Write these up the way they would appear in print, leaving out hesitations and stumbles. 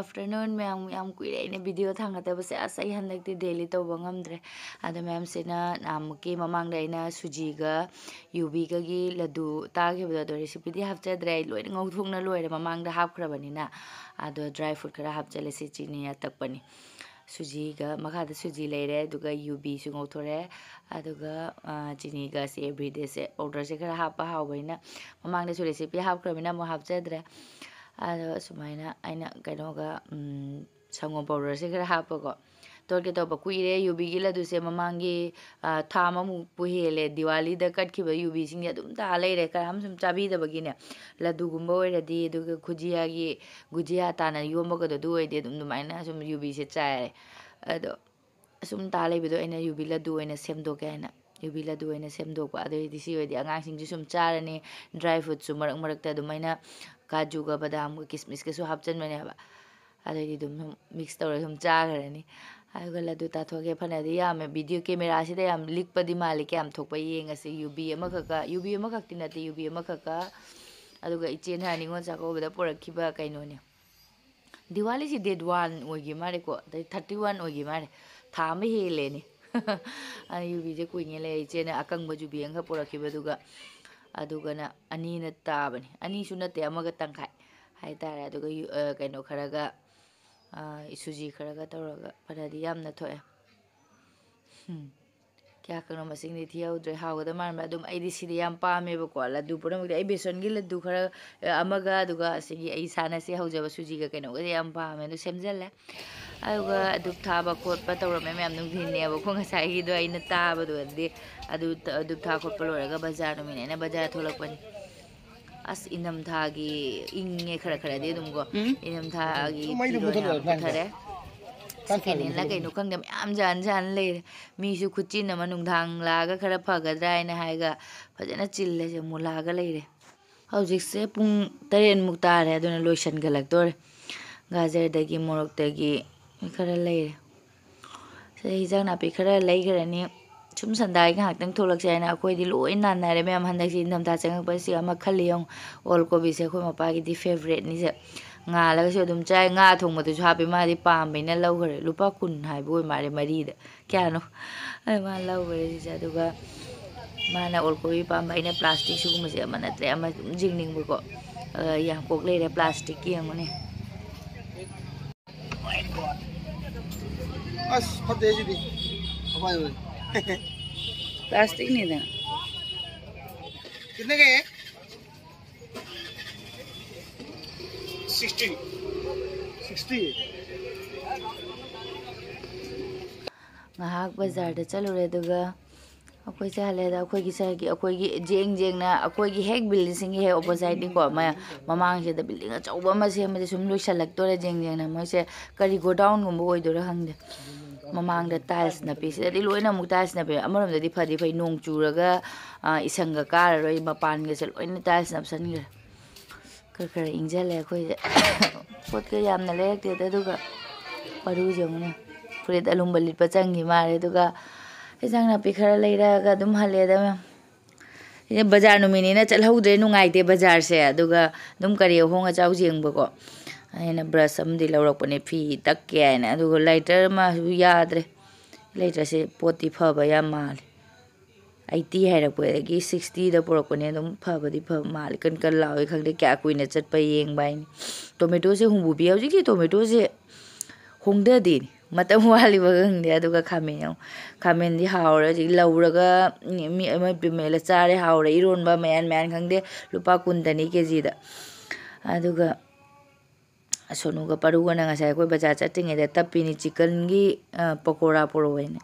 afternoon ma'am कुछ इन्हें video थांगा तब से ऐसा ही handakti daily तो बंगम दरे आधे मैम से ना नाम की ममांग डे ना सूजी का यूबी का की लड्डू ताकि बता दो रेसिपी दी हाफ ड्राई लोई ngau thuk na लोई ममांग डे हाफ खरा बनी ना आधे ड्राई फ्रूट खरा हाफ चले से चीनी या तक बनी सूजी का मखा दे सूजी लेरे दुगा यूबी सुंगौ थोड़े दुगा चीनी का से एवरीडे से ऑर्डर से खरा हाफ हाव बनी ना ममांग डे रेसिपी हाफ खरा बनी ना मो हाफ चद्रे आदो सुमाइना आइना कइनोगा संगोम पाउडर से खरा हापको तोरके तोबा कुइरे यूबी गी लदु से ममांगी था ममु पुहेले दिवाली द कटखिबा यूबी सिंग अदुम ता लेरे का हम सुम चाबी दबगिने लदु गुंबो ओइरदी दुगा खुजिया गी गुजिया ताना योमबो दु ओइदे दुम दुमाइना सुम यूबी से चाय अदो सुम ता लेबिदो आइना यूबी लदु ओइना सेमदोके आइना यूबी लदु ओइना सेमदोकपा अदोइदि सी ओइदि आंगांग सिंग सुम चारने ड्राई फ्रूट सु मरक मरकता दुमाइना काजू का बादाम का किसमिस के सो हापचन बने हबा अदोइदि दुम मिक्स तौर सुम चागरनी आगो लदु ताथोगे फनादि याम वीडियो कैमरा से याम लिखपदि मालिक याम थोकपा येंगसे यूबी अमखक्ति नते यूबी अमखक्का अदुगा इचेन हानिगो चाकोबदा पोरखिबा कइनोने दिवाली से डेट 1 ओइगे मारे को 31 ओइगे मारे था मे हेलेने यूबी जे कुइंगे ले इचेन अकंग बजुबी अंग पोरखिबा दुगा अदुगना अनी न ताबनी अनी सु नते अमगा तंखाय हाय तारे अदुगा कइनो खरागा सूजी खरागा तौरगा फरादी यामना थोए क्या कनो मसिंग नि थियाउद्रे हावदा मारम अदुम आइदि सिदि याम पामेबो को लड्डू पुरमगदि आई बेसन गी लड्डू खरा अमगा अदुगा सिगी आई साना से हौजबा सूजी गा कइनो गदि याम पामे दु सेमजल्ले अदुगा अदुप थाबा खोटपा तौरमे मैम नु भिनेबो खो ngसाई गी दो आइना ताबदो दि अदुप था खोटपा लोरगा बाजार नुमिनेना बाजार थोलकपनि अस इनम थागी इंगे खरा खरा दे दुमगो इनम थागी थरे सेकेंड ला कइनो खंगदे मैम जान जान ले मीसु खुचिन न मनुंगधांग लागा खरा फगद्रा आइना हाइगा फजना चिल्ले जे मुलागा लेरे हौजिक से पुंग 3 मुक तारे अदुना लोइसन गलक तोरे गाजर दगी मोरक दगी खरा लेरे से हिजांग नापी खरा लेगरनी सुम संदाई ngahak थोलक जायना अखोइदि लोइ नानारे मैम handakti इंधमता चंगपसि अमा खलियों ओल कोबी से अखोइ मपागी दि फेवरेट नि से nga laga se dum chai nga thong madu hapi ma di pam be na law gare lupa kun hai boy mare mari da kya no ai ma law gare ja duga mana ol ko pam ba ina plastic su kuma se amana tre ama jingning bu ko yang kok le de plastic ki yang ne as phate ji di abai plastic नहीं था कितने के 60 ngahak bazar da chalure duga akoi chale da akoi gi sa gi akoi gi jeng jeng na akoi gi hek building sing he opposite ni ko ma mamang se da building a chauba ma se ma sum loi salak to re jeng jeng na mo se kari go down gum bo do ra hangde mamang da tiles na pi se di loina mu tiles na pe amarom da di phadi phai nong churaga isanga kar roi mapan ge se loina tiles na san ge kar ingjale khoi pot ke yam na lek te da duga paru jong ne furit alum balit pa changi mare duga hejang na pi khara leira ga dum hale da ye bazar nu mini na chalhudre nu ngai te bazar se duga dum kari honga chau jeng ba ko aina brush am di lawrak pane phi tak ke aina duga lighter ma yadre lighter se poti phaba ya mal 80 hai rak pwe gi 60 da porok ne dum phaba di pha mal kan kan lawi khang de kya kuina chat pa yeng bai tomato se hungbu bi hauji ki tomato se hungda di matam wali bagang dia duga khamen di haura ji lauraga mi ma bimela chare haura iron ba man khang de lupa kundani kg da aduga sonu ga paruga na nga sai koi bacha chatinge da tapini chicken gi pakora poroine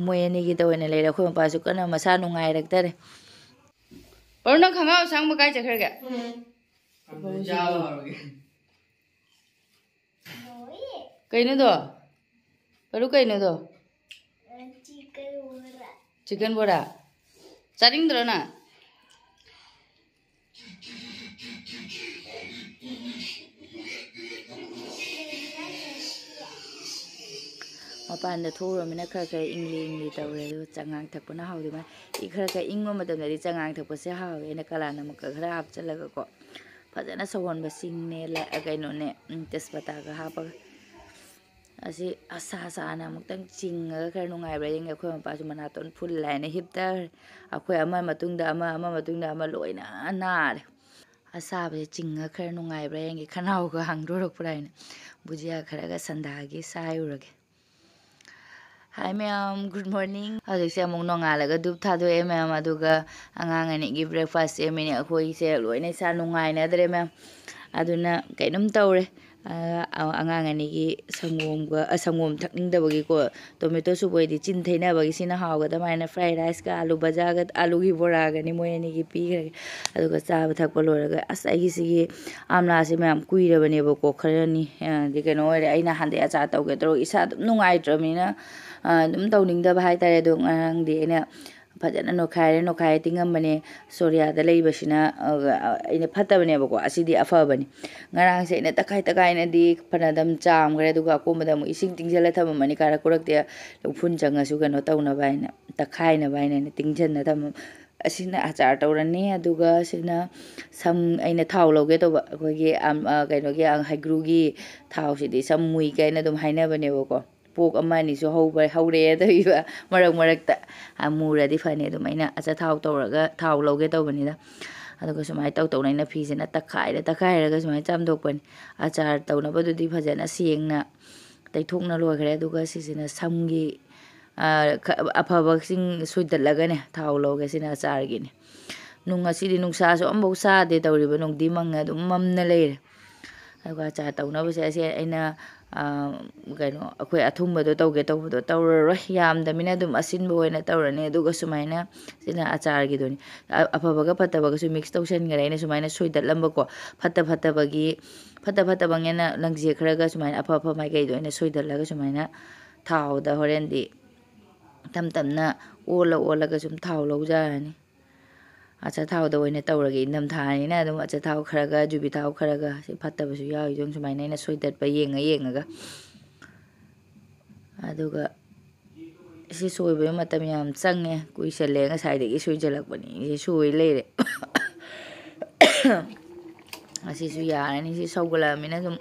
moye ni gi toine le ra khoi pa su kana masa nu ngai rak tare parna khanga sang ma kai chakhar ga kaino do paru kaino do chicken bora charing dro na mapan da thoro mina khara khara ingli tawre do changang thakpa na hawdi ma I khara khara ingma matam da changang thakpa se hawe na kala na makka khara hap chalaga ko ꯐꯖꯅ ꯁꯧꯍꯟꯕ ꯁꯤꯡꯅꯦ ꯀꯩꯅꯣꯅꯦ ꯇꯦꯖꯄꯇꯥꯒ ꯍꯥꯞꯄꯒ ꯑꯁꯤ ꯑꯁꯥ ꯁꯥꯅ ꯑꯃꯨꯛꯇꯪ ꯆꯤꯡꯉꯒ ꯈꯔ ꯅꯨꯡꯉꯥꯏꯕ꯭ꯔꯥ ꯌꯦꯡꯒꯦ ꯑꯩꯈꯣꯏ ꯃꯄꯥꯁꯨ ꯃꯅꯥꯇꯣꯟ ꯐꯨꯜꯂꯦ ꯍꯥꯏꯅ ꯍꯤꯞꯇꯈ꯭ꯔꯦ ꯑꯩꯈꯣꯏ ꯑꯃ ꯃꯇꯨꯡꯗ ꯑꯃ ꯃꯇꯨꯡꯗ ꯑꯃ ꯂꯣꯏꯅ ꯅꯥꯔꯦ ꯑꯁꯥꯕꯁꯦ ꯆꯤꯡꯉ ꯈꯔ ꯅꯨꯡꯉꯥꯏꯕ꯭ꯔꯥ ꯌꯦꯡꯒꯦ ꯈꯅꯥꯎꯒ ꯍꯥꯡꯗꯣꯔꯛꯄ꯭ꯔꯥ ꯍꯥꯏꯅ ꯕꯨꯖꯤꯌꯥ ꯈꯔꯒ ꯁꯟꯗꯥꯒꯤ ꯁꯥꯏꯔꯨꯔꯒꯦ ꯍꯥꯏ ꯃꯌꯥꯝ ꯒꯨꯗ ꯃꯣꯔꯅꯤꯡ ꯍꯧꯖꯤꯛꯁꯦ ꯑꯃꯨꯛ ꯅꯣꯡꯉꯥꯜꯂꯒ ꯙꯨꯞ ꯊꯥꯗꯣꯛꯑꯦ ꯃꯌꯥꯝ ꯑꯗꯨꯒ ꯑꯉꯥꯡ ꯑꯅꯤꯒꯤ ꯕ꯭ꯔꯦꯛꯐꯥꯁ ꯁꯦꯝꯃꯤꯅꯦ ꯑꯩꯈꯣꯏꯁꯦ ꯂꯣꯏꯅ ꯏꯁꯥ ꯅꯨꯡꯉꯥꯏꯅꯗ꯭ꯔꯦ ꯃꯌꯥꯝ ꯑꯗꯨꯅ ꯀꯩꯅꯣꯝ ꯇꯧꯔꯦ ꯑꯉꯥꯡ ꯑꯅꯤꯒꯤ ꯁꯪꯒꯣꯝ ꯊꯛꯅꯤꯡꯗꯕꯒꯤꯀꯣ ꯇꯣꯃꯦꯇꯣ ꯁꯨꯞ ꯑꯣꯏꯗꯤ ꯆꯤꯟ ꯊꯩꯅꯕꯒꯤ ꯁꯤꯅ ꯍꯥꯎꯒꯗꯕ ꯍꯥꯏꯅ ꯐ꯭ꯔꯥꯏ ꯔꯥꯏꯁꯀ ꯑꯥꯂꯨ ꯕꯖꯥꯔꯒ ꯑꯥꯂꯨꯒꯤ ꯕꯣꯔꯥꯒꯅꯤ ꯃꯣꯏ ꯑꯅꯤꯒꯤ ꯄꯤꯈ꯭ꯔꯒꯦ ꯑꯗꯨꯒ ꯆꯥꯕ ꯊꯛꯄ ꯂꯣꯏꯔꯒ ꯑꯁ ꯑꯩꯒꯤꯁꯤꯒꯤ ꯑꯝꯂꯥꯁꯦ ꯃꯌꯥꯝ ꯀꯨꯏꯔꯕꯅꯦꯕꯀꯣ ꯈꯔꯅꯤ ꯀꯩꯅꯣ ꯑꯣꯏꯔꯦ ꯑꯩꯅ ꯍꯟꯗꯛ ꯑꯆꯥꯔ ꯇꯧꯒꯦ ꯇꯧꯔꯒ ꯏꯁꯥ ꯑꯗꯨꯝ ꯅꯨꯡꯉꯥꯏꯇ꯭ꯔꯕꯅꯤ나 ꯑꯗꯨꯝ ꯇꯧꯅꯤꯡꯗꯕ ꯍꯥꯏꯇꯥꯔꯦ ꯑꯗꯣ ꯉꯔꯥꯡꯗꯤ ꯑꯩꯅ ꯐꯖꯅ ꯅꯣꯈꯥꯏꯔ ꯇꯤꯡꯉꯝꯕꯅꯦ ꯁꯣꯔꯤꯌꯥꯗ ꯂꯩꯕꯁꯤꯅ ꯑꯩꯅ ꯐꯠꯇꯕꯅꯦꯕꯀꯣ ꯑꯁꯤꯗꯤ ꯑꯐꯕꯅꯤ ꯉꯔꯥꯡꯁꯦ ꯑꯩꯅ ꯇꯛꯈꯥꯏꯅꯗꯤ ꯐꯅꯗꯨꯝ ꯆꯥꯝꯈ꯭ꯔꯦ ꯑꯗꯨꯒ ꯑꯀꯣꯟꯕꯗ ꯑꯃꯨꯛ ꯏꯁꯤꯡ ꯇꯤꯡꯁꯤꯜꯂ ꯊꯝꯃꯝꯃꯅꯤ ꯀꯥꯔꯛ ꯀꯨꯔꯛꯇꯦ ꯎꯐꯨꯟ ꯆꯪꯉꯁꯨ ꯀꯩꯅꯣ ꯇꯧꯅꯕ ꯍꯥꯏꯅ ꯇꯛꯈꯥꯏꯅꯕ ꯍꯥꯏꯅ ꯇꯤꯡꯁꯤꯟꯅ ꯊꯝꯃꯝ ꯑꯁꯤꯅ ꯑꯆꯥꯔ ꯇꯧꯔꯅꯤ ꯑꯗꯨꯒ ꯁꯤꯅ ꯑꯩꯅ ꯊꯥꯎ ꯂꯧꯒꯦ ꯇꯧꯕ ꯑꯩꯈꯣꯏꯒꯤ ꯀꯩꯅꯣꯒꯤ ꯍꯩꯀ꯭ꯔꯨꯒꯤ ꯊꯥꯎꯁꯤꯗꯤ ꯁꯝ ꯃꯨꯏ ꯀꯥꯏꯅ ꯑꯗꯨꯝ ꯍꯥꯏꯅꯕꯅꯦꯕꯀꯣ ꯄꯣꯛ ꯑꯃ ꯑꯅꯤꯁꯨ ꯍꯧꯔꯛꯑꯦ ꯇꯧꯏꯕ ꯃꯔꯛꯇ ꯃꯨꯔꯗꯤ ꯐꯅꯤ ꯑꯗꯨꯝ ꯑꯩꯅ ꯑꯆꯥꯊꯥꯎ ꯇꯧꯔꯒ ꯊꯥꯎ ꯂꯧꯒꯦ ꯇꯧꯕꯅꯤꯗ ꯑꯗꯨꯒ ꯁꯨꯃꯥꯏꯅ ꯇꯧꯅ ꯑꯩꯅ ꯐꯤꯁꯤꯅ ꯇꯛꯈꯥꯏꯔꯒ ꯁꯨꯃꯥꯏꯅ ꯆꯥꯝꯊꯣꯛꯄꯅꯤ ꯑꯆꯥꯔ ꯇꯧꯅꯕꯗꯨꯗꯤ ꯐꯖꯅ ꯁꯦꯡꯅ ꯇꯩꯊꯣꯛꯅ ꯂꯣꯏꯈ꯭ꯔꯦ ꯑꯗꯨꯒ ꯁꯤꯁꯤꯅ ꯁꯝꯒꯤ ꯑꯐꯕꯁꯤꯡ ꯁꯣꯏꯗꯠꯂꯒꯅꯦ ꯊꯥꯎ ꯂꯧꯒꯦ ꯁꯤꯅ ꯑꯆꯥꯔꯒꯤꯅꯤ ꯉꯁꯤꯗꯤ ꯅꯨꯡꯁꯥꯁꯨ ꯑꯃꯐꯥꯎ ꯁꯥꯗꯦ ꯇꯧꯔꯤꯕ ꯅꯨꯡꯗꯤ ꯃꯪꯉ ꯑꯗꯨꯝ ꯃꯝꯅ ꯂꯩꯔꯦ ꯑꯗꯨꯒ ꯑꯆꯥꯔ ꯇꯧꯅꯕꯁꯦ ꯑꯁꯦ ꯑꯩꯅ ꯀꯩꯅꯣ ꯑꯩꯈꯣꯏ ꯑꯊꯨꯝꯕꯗꯣ ꯇꯧꯒꯦ ꯇꯧꯕꯗꯣ ꯇꯧꯔꯔꯣꯏ ꯌꯥꯝꯗꯃꯤꯅ ꯑꯗꯨꯝ ꯑꯁꯤꯟꯕ ꯑꯣꯏꯅ ꯇꯧꯔꯅꯤ ꯑꯗꯨꯒ ꯁꯨꯃꯥꯏꯅ ꯁꯤꯅ ꯑꯆꯥꯔꯒꯤꯗꯨꯅꯤ ꯑꯐꯕꯒ ꯐꯠꯇꯕꯒꯁꯨ ꯃꯤꯛꯁ ꯇꯧꯁꯟꯈꯔꯦ ꯑꯩꯅ ꯁꯨꯃꯥꯏꯅ ꯁꯣꯏꯗꯠꯂꯝꯕꯀꯣ ꯐꯠꯇꯕꯉꯦꯅ ꯂꯪꯖꯦ ꯈꯔꯒ ꯁꯨꯃꯥꯏꯅ ꯑꯐ ꯃꯥꯏꯀꯩꯗꯣ ꯑꯩꯅ ꯁꯣꯏꯗꯠꯂꯒ ꯁꯨꯃꯥꯏꯅ ꯊꯥꯎꯗ ꯍꯣꯔꯦꯟꯗꯤ ꯇꯞꯅ ꯑꯣꯜꯂꯒ ꯁꯨꯝ ꯊꯥꯎ ꯂꯧꯖꯔꯅꯤ ꯑꯆꯥꯊꯥꯎꯗ ꯑꯣꯏꯅ ꯇꯧꯔꯒꯦ ꯏꯪꯊꯝꯊꯥꯅꯤꯅ ꯑꯗꯨꯝ ꯑꯆꯥꯊꯥꯎ ꯈꯔꯒ ꯌꯨꯕꯤ ꯊꯥꯎ ꯈꯔꯒ ꯁꯤ ꯐꯠꯇꯕꯁꯨ ꯌꯥꯎꯏ ꯑꯗꯨꯝ ꯁꯨꯃꯥꯏꯅ ꯑꯩꯅ ꯁꯣꯏꯗꯠꯄ ꯌꯦꯡꯉꯒ ꯑꯗꯨꯒ ꯁꯤ ꯁꯣꯏꯕꯒꯤ ꯃꯇꯝ ꯌꯥꯝ ꯆꯪꯉꯦ ꯀꯨꯏꯁꯜꯂꯦ ꯉꯁꯥꯏꯗꯒꯤ ꯁꯣꯏꯖꯜꯂꯛꯄꯅꯤ ꯁꯤ ꯁꯣꯏ ꯂꯩꯔꯦ ꯑꯁꯤꯁꯨ ꯌꯥꯔꯅꯤ ꯁꯤ ꯁꯧꯒꯠꯂꯛꯑꯃꯤꯅ ꯁꯨꯝ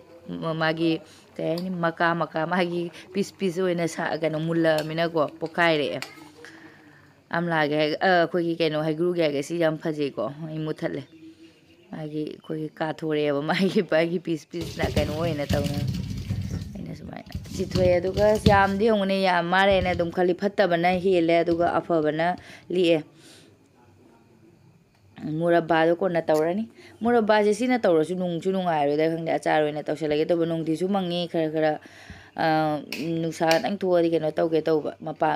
ꯃꯥꯒꯤ ꯀꯩ ꯍꯥꯏꯅꯤ ꯃꯀꯥ ꯃꯥꯒꯤ ꯄꯤꯁ ꯑꯣꯏꯅ ꯀꯩꯅꯣ ꯃꯨꯜꯂꯛꯑꯃꯤꯅꯀꯣ ꯄꯣꯛꯈꯥꯏꯔꯛꯑꯦ ꯑꯝꯂꯥꯒꯤ ꯑꯩꯈꯣꯏꯒꯤ ꯀꯩꯅꯣ ꯍꯩꯒ꯭ꯔꯨꯒꯤ ꯍꯥꯏꯒ ꯁꯤ ꯌꯥꯝ ꯐꯖꯩꯀꯣ ꯑꯩ ꯃꯨꯠꯊꯠꯂꯦ ꯃꯥꯒꯤ ꯑꯩꯈꯣꯏꯒꯤ ꯀꯥꯊꯣꯔꯛꯑꯦꯕ ꯃꯥꯒꯤ ꯄꯤꯁꯅ ꯀꯩꯅꯣ ꯑꯣꯏꯅ ꯇꯧꯅ ꯑꯩꯅ ꯁꯨꯃꯥꯏꯅ ꯆꯤꯊꯣꯛꯑꯦ ꯑꯗꯨꯒ ꯌꯥꯝꯗꯤ ꯌꯦꯡꯉꯨꯅꯦ ꯌꯥꯝ ꯃꯥꯜꯂꯦꯅ ꯑꯗꯨꯝ ꯈꯜꯂꯤ ꯐꯠꯇꯕꯅ ꯍꯦꯜꯂꯦ ꯑꯗꯨꯒ ꯑꯐꯕꯅ ꯂꯤꯛꯑꯦ ꯃꯨꯔꯕꯥꯗꯣ ꯀꯣꯟꯅ ꯇꯧꯔꯅꯤ ꯃꯨꯔꯕꯥꯁꯦ ꯁꯤꯅ ꯇꯧꯔꯁꯨ ꯅꯨꯡꯁꯨ ꯅꯨꯡꯉꯥꯏꯔꯣꯏꯗ ꯈꯪꯗꯦ ꯑꯆꯥꯔ ꯑꯣꯏꯅ ꯇꯧꯁꯜꯂꯒꯦ ꯇꯧꯕ ꯅꯨꯡꯗꯤꯁꯨ ꯃꯪꯉꯤ ꯈꯔ ꯅꯨꯡꯁꯥ ꯈꯤꯇꯪ ꯊꯣꯛꯑꯗꯤ ꯀꯩꯅꯣ ꯇꯧꯒꯦ ꯇꯧꯕ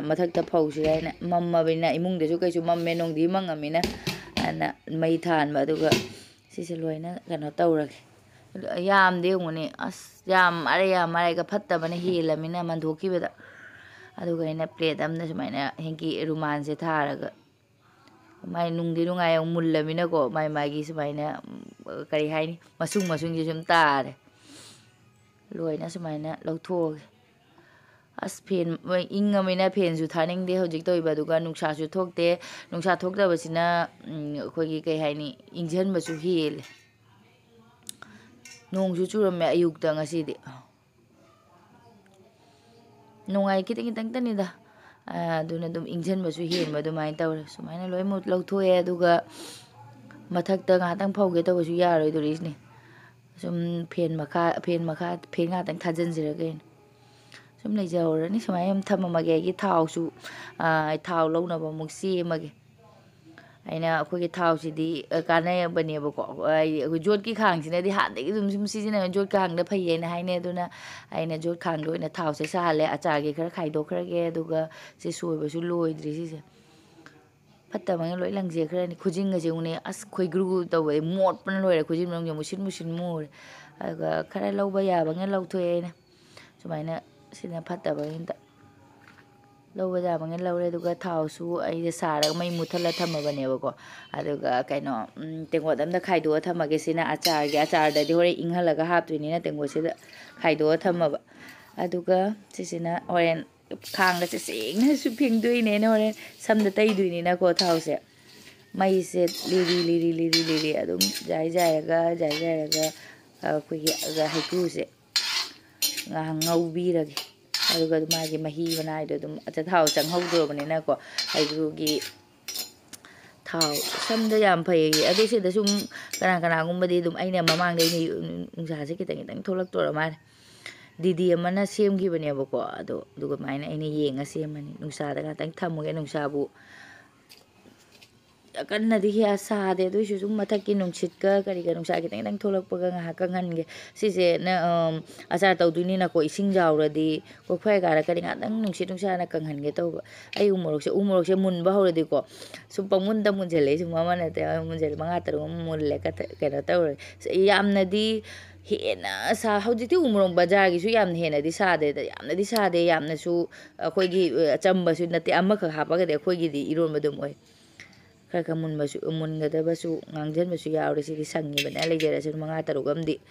ꯃꯊꯛꯇ ꯐꯧꯁꯤꯔ ꯍꯥꯏꯅ ꯃꯝꯃꯕꯅꯤꯅ ꯏꯃꯨꯡꯗꯁꯨ ꯀꯩꯁꯨ ꯃꯝꯃꯦ ꯅꯨꯡꯗꯤ ꯃꯪꯉꯃꯤꯅ ꯑꯗꯨꯅ ꯃꯩ ꯊꯥꯟꯕ ꯑꯗꯨꯒ ꯁꯤꯁꯦ ꯂꯣꯏꯅ ꯀꯩꯅꯣ ꯇꯧꯔꯒꯦ ꯌꯥꯝꯗꯤ ꯌꯦꯡꯉꯨꯅꯦ ꯑꯁ ꯌꯥꯝ ꯃꯥꯔꯦꯒ ꯐꯠꯇꯕꯅ ꯍꯦꯜꯂꯃꯤꯅ ꯃꯟꯊꯣꯛꯈꯤꯕꯗ ꯑꯗꯨꯒ ꯑꯩꯅ ꯄ꯭ꯂꯦꯠ ꯑꯃꯗ ꯁꯨꯃꯥꯏꯅ ꯔꯨꯃꯥꯟꯁꯦ ꯊꯥꯔꯒ ꯃꯥꯏ ꯅꯨꯡꯗꯤ ꯅꯨꯡꯉꯥꯏ ꯃꯨꯜꯂꯃꯤꯅꯀꯣ ꯃꯥꯒꯤ ꯁꯨꯃꯥꯏꯅ ꯀꯔꯤ ꯍꯥꯏꯅꯤ ꯃꯁꯨꯡꯁꯦ ꯁꯨꯝ ꯇꯥꯔꯦ ꯂꯣꯏꯅ ꯁꯨꯃꯥꯏꯅ ꯂꯧꯊꯣꯛꯑꯒꯦ ꯑꯁ ꯐꯦꯟ ꯏꯪꯉꯃꯤꯅ ꯐꯦꯟꯁꯨ ꯊꯥꯅꯤꯡꯗꯦ ꯍꯧꯖꯤꯛ ꯇꯧꯔꯤꯕ ꯑꯗꯨꯒ ꯅꯨꯡꯁꯥꯁꯨ ꯊꯣꯛꯇꯦ ꯅꯨꯡꯁꯥ ꯊꯣꯛꯇꯕꯁꯤꯅ ꯑꯩꯈꯣꯏꯒꯤ ꯀꯩ ꯍꯥꯏꯅꯤ ꯏꯪꯓꯟꯕꯁꯨ ꯍꯦꯜꯂꯦ ꯅꯣꯡꯁꯨ ꯆꯨꯔꯝꯃꯦ ꯑꯌꯨꯛꯇ ꯉꯁꯤꯗꯤ ꯅꯨꯡꯉꯥꯏ ꯈꯤꯇꯪꯇꯅꯤꯗ ꯑꯗꯨꯅ ꯑꯗꯨꯝ ꯏꯪꯓꯟꯕꯁꯨ ꯍꯦꯟꯕ ꯑꯗꯨꯃꯥꯏꯅ ꯇꯧꯔꯦ ꯁꯨꯃꯥꯏꯅ ꯂꯣꯏꯅꯃꯛ ꯂꯧꯊꯣꯛꯑꯦ ꯑꯗꯨꯒ ꯃꯊꯛꯇ ꯉꯥꯏꯍꯥꯛꯇꯪ ꯐꯧꯒꯦ ꯇꯧꯕꯁꯨ ꯌꯥꯔꯣꯏꯗꯣꯔꯤꯁꯤꯅꯦ ꯁꯨꯝ ꯐꯦꯟ ꯉꯥꯛꯇꯪ ꯊꯥꯖꯤꯟꯁꯤꯔ ꯀꯩꯅꯣ ꯁꯨꯝ ꯂꯩꯖꯍꯧꯔꯅꯤ ꯁꯨꯃꯥꯏꯅ ꯑꯗꯨꯝ ꯊꯝꯃꯝꯃꯒꯦ ꯑꯩꯒꯤ ꯊꯥꯎꯁꯨ ꯊꯥꯎ ꯂꯧꯅꯕ ꯑꯃꯨꯛ ꯁꯦꯝꯃꯒꯦ ꯑꯩꯅ ꯑꯩꯈꯣꯏꯒꯤ ꯊꯥꯎꯁꯤꯗꯤ ꯀꯥꯟꯅꯕꯅꯦꯕꯀꯣ ꯑꯩꯈꯣꯏ ꯖꯣꯠꯀꯤ ꯈꯥꯡꯁꯤꯅꯗꯤ ꯍꯥꯟꯅꯗꯒꯤ ꯑꯗꯨꯝ ꯁꯨꯝ ꯁꯤꯖꯤꯟꯅꯕ ꯖꯣꯠ ꯈꯥꯡꯗ ꯐꯩꯌꯦꯅ ꯍꯥꯏꯅꯩ ꯑꯗꯨꯅ ꯑꯩꯅ ꯖꯣꯠ ꯈꯥꯡꯗ ꯑꯣꯏꯅ ꯊꯥꯎꯁꯦ ꯁꯥꯍꯜꯂꯦ ꯑꯆꯥꯔꯒꯤ ꯈꯔ ꯈꯥꯏꯗꯣꯛꯈ꯭ꯔꯒꯦ ꯑꯗꯨꯒ ꯁꯤ ꯁꯣꯏꯕꯁꯨ ꯂꯣꯏꯗ꯭ꯔꯤ ꯁꯤꯁꯦ ꯐꯠꯇꯕꯉꯩ ꯂꯣꯏ ꯂꯪꯖꯦꯈ꯭ꯔꯅꯤ ꯈꯨꯖꯤꯟꯒꯁꯦ ꯎꯅꯦ ꯑꯁ ꯈꯣꯏꯒ꯭ꯔꯨ ꯇꯧꯕꯗꯤ ꯃꯣꯠꯄꯅ ꯂꯣꯏꯔꯦ ꯈꯨꯖꯤꯟ ꯃꯅꯨꯡꯁꯦ ꯃꯨꯁꯤꯟ ꯃꯨꯔꯦ ꯑꯗꯨꯒ ꯈꯔ ꯂꯧꯕ ꯌꯥꯕꯉꯩ ꯂꯧꯊꯣꯛꯑꯦ ꯑꯩꯅ ꯁꯨꯃꯥꯏꯅ ꯁꯤꯅ ꯐꯠꯇꯕꯉꯩꯇ ꯂꯧꯕ ꯌꯥꯕꯉꯩ ꯂꯧꯔꯦ ꯑꯗꯨꯒ ꯊꯥꯎꯁꯨ ꯑꯩꯁꯦ ꯁꯥꯔꯒ ꯃꯩ ꯃꯨꯠꯊꯠꯂ ꯊꯝꯃꯕꯅꯦꯕꯀꯣ ꯑꯗꯨꯒ ꯀꯩꯅꯣ ꯇꯦꯡꯀꯣꯠ ꯑꯝꯗ ꯈꯥꯏꯗꯣꯛꯑ ꯊꯝꯃꯒꯦ ꯁꯤꯅ ꯑꯆꯥꯔꯗꯗꯤ ꯍꯣꯔꯦꯟ ꯏꯪꯍꯜꯂꯒ ꯍꯥꯞꯇꯣꯏꯅꯤꯅ ꯇꯦꯡꯀꯣꯠꯁꯤꯗ ꯈꯥꯏꯗꯣꯛꯑ ꯊꯝꯃꯕ ꯑꯗꯨꯒ ꯁꯤꯁꯤꯅ ꯍꯣꯔꯦꯟ ꯈꯥꯡꯒꯁꯦ ꯁꯦꯡꯅꯁꯨ ꯐꯦꯡꯗꯣꯏꯅꯦꯅ ꯍꯣꯔꯦꯟ ꯁꯝꯗ ꯇꯩꯗꯣꯏꯅꯤꯅꯀꯣ ꯊꯥꯎꯁꯦ ꯃꯩꯁꯦ ꯂꯤꯔꯤ ꯑꯗꯨꯝ ꯖꯥꯏꯔꯒ ꯑꯩꯈꯣꯏꯒꯤ ꯍꯩꯀ꯭ꯔꯨꯁꯦ ꯉꯥꯏꯍꯥꯛ ꯉꯧꯕꯤꯔꯒꯦ ꯑꯗꯨꯒ ꯃꯥꯒꯤ ꯃꯍꯤ ꯃꯅꯥꯏꯗꯣ ꯑꯗꯨꯝ ꯊꯥꯎ ꯆꯪꯍꯧꯗ꯭ꯔꯕꯅꯤꯅꯀꯣ ꯍꯩꯀ꯭ꯔꯨꯒꯤ thao samda yam phai adu se da sum kana gumbadi dum aina mamang dei ni nungsa se kitang tholak tora mar didi amana semgi bane bako ado duga maina aina yenga semani nungsa da tang thamuge nungsa bu kanna di ya sa de du su mathaki nungsit ka kari ka nungsa kitang tholak paga nga ka ngange sise na achar tawduni na ko ising jawradi ko phai gara kari nga dang nungsit nungsa na kanghan ge taw ai umorok se munba hawradi ko sum pamun da munjele sum mama na te munjele manga taru mulle ka kana taw yamna di hena sa hawjiti umrong bazar gi su yamna hena di sa de yamna su akhoi gi achamba su nati amakha hapa ga de akhoi gi di iron madum oi khaka munga da basu ngangjen basu yaure si sangi bana legera su manga taru gamdi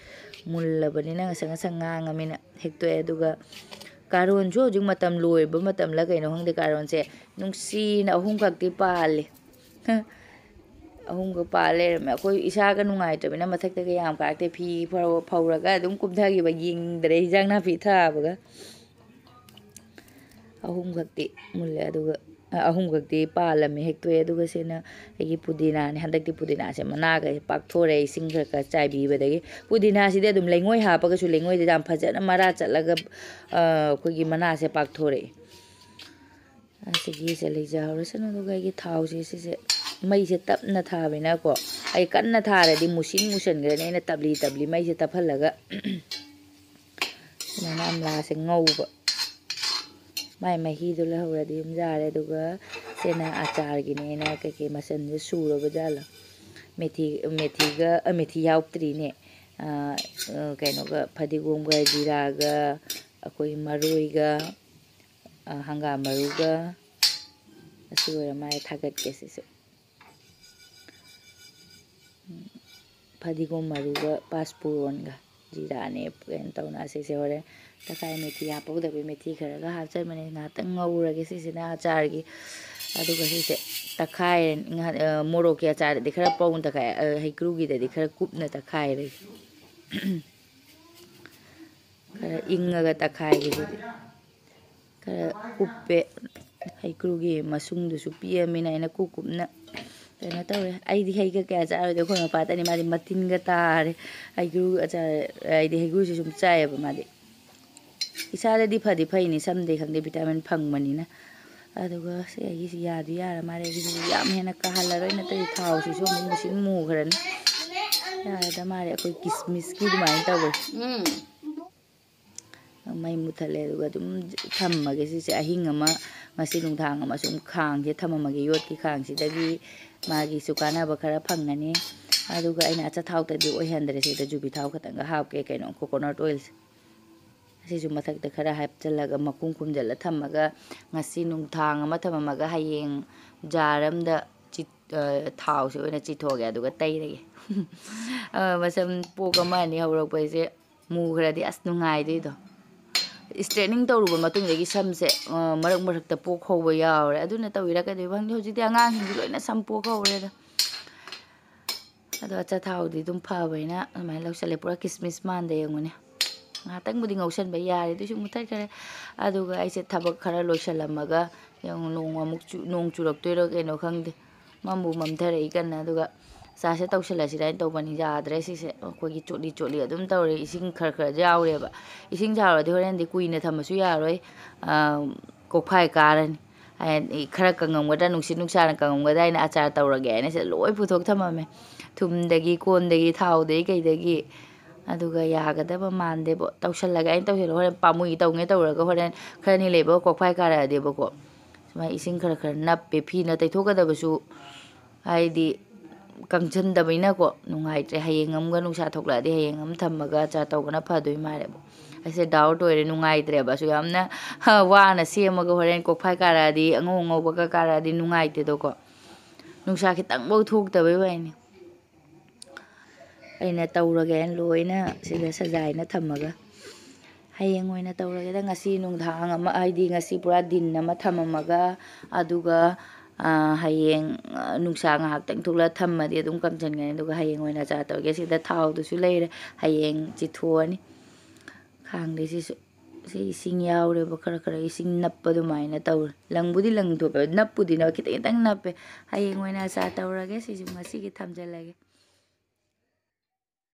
mulla bani na sanga ngamina hekto eduga karon jo jing matam loi ba matam la kaino hangde karon se nungsi na ahum khakti pale ahum ga pale me koi isa ga nungai to bina mathak te ga yam ka te phi phawra ga dum kumtha gi ba ying dre jang na phi tha ba ga ahum khakti mulle aduga ahum khakti pala me hekto aduga sena egi pudina ne handakti pudina se mana ga pak thore sing khar ka chai bi ba dagi pudina si de dum lengoi ha pa ga su lengoi de jam phajana mara chatlaga ko gi mana se pak thore asigi se leja horasana duga gi thao se mai se tapna thabina ko ai kanna thara di musin gre ne tabli mai se taphalaga mana amla se ngauba mai mahi do la hwradi mjare duga sena achar gi ne na ke masan je suro bajala methi yauptri ne kaino ga phadigom ga jira ga akoi maroi ga hanga maru ga asura mai thagat ke se phadigom maru ga paspuron ga jira ne pen tauna se hore takai methi ya pau da be methi khara ga ha chai mane na tang ngaura ge se na achar gi adu ga se takai morok ya achar de khara pau takai heikru gi de khara kup na takai re khara inga ga takai gi khara kuppe heikru gi masung du su pi amina ina kukupna na tawre ai di heiga ka cha de khona pa tani mari matin ga tare heikru achar ai di heikru sum chai ba mari isa da di phai ni sam de khang de vitamin phang mani na aduga se gi si ya di ya mare gi yam hena ka hala roi na te thao si so mu sin mu khran ya da mare koi kismis ki mai ta bo mai muthale aduga dum thamma ge si ahing ama ngasi lung thang ama sum khang je thamma ge yot ki khang si dagi magi sukana ba khara phangani aduga aina acha thau ta di oi handre se da jubi thau khatanga hap ke kaino coconut oil asisu mathak da khara hap chalaga makum kumjala thamaga ngasi nung thang ama thamamaga hayeng jaram da thao se oina chithoge aduga tairege masam pokama ni hawrak paise mu khradi as nungai dei do straightening tawruba matung degi samse marak ta pok hoba yawre aduna tawira ka de bang hoji ti angang hingi loina sam pok hawre da ado acha thao di dum pha baina mai lausale pura kismis man de yangune ngatang budi ngausan ba yare du su mutai kare aduga aise thabak khara loisalamaga yang nong amuk nong churak toiro keno khangde mambu mamthare ikan aduga sa se tawsala si rain tawbani jadre si se ko gi choli adum tawre ising khar jawre ba ising jawre de horen di kuine thamasu yaroi ko phai karan ai khara kangam ga nungsin nungsa kangam ga dai na achar tawrage ne se loi puthok thamame thum dagi kon dagi thao dagi kai dagi aduga yagadaba mande bo tawsalaga ai tawsel horen pamui tawnge tawraga horen kharani lebo ko phai kara de bo ko sumai ising khar nappe phi na taithokadaba su ai di kangchan da baina ko nungai tre hayeng am ga nungsa thokla de hayeng am thamaga cha tawgana phadoi mare bo aise doubt ore nungai tre ba su yamna wa na semaga horen ko phai kara di angong ba ka kara di nungai te do ko nungsa khitang bo thok da bai bai ni aina tawrage loina sida sajai na thamaga hayeng oina tawrage da ngasi nung thang ama aidi ngasi pura din ama thamamaga aduga ꯍꯌꯦꯡ ꯅꯨꯡꯁꯥ ꯉꯥꯏꯍꯥꯛꯇꯪ ꯊꯣꯛꯂꯒ ꯊꯝꯃꯗꯤ ꯑꯗꯨꯝ ꯀꯪꯁꯤꯟꯒꯅꯤ ꯑꯗꯨꯒ ꯍꯌꯦꯡ ꯑꯣꯏꯅ ꯆꯥ ꯇꯧꯔꯒꯦ ꯁꯤꯗ ꯊꯥꯎꯗꯨꯁꯨ ꯂꯩꯔꯦ ꯍꯌꯦꯡ ꯆꯤꯊꯣꯛꯑꯅꯤ ꯈꯥꯡꯗꯩꯁꯤꯁꯨ ꯁꯤ ꯏꯁꯤꯡ ꯌꯥꯎꯔꯦꯕ ꯈꯔ ꯏꯁꯤꯡ ꯅꯞꯄ ꯑꯗꯨꯃꯥꯏꯅ ꯇꯧꯔꯦ ꯂꯪꯕꯨꯗꯤ ꯂꯪꯊꯣꯛꯄ ꯅꯞꯄꯨꯗꯤ ꯈꯤꯇꯪ ꯅꯞꯄꯦ ꯍꯌꯦꯡ ꯑꯣꯏꯅ ꯆꯥ ꯇꯧꯔꯒꯦ ꯁꯤꯁꯨ ꯉꯁꯤꯒꯤ ꯊꯝꯖꯤꯜꯂꯒꯦ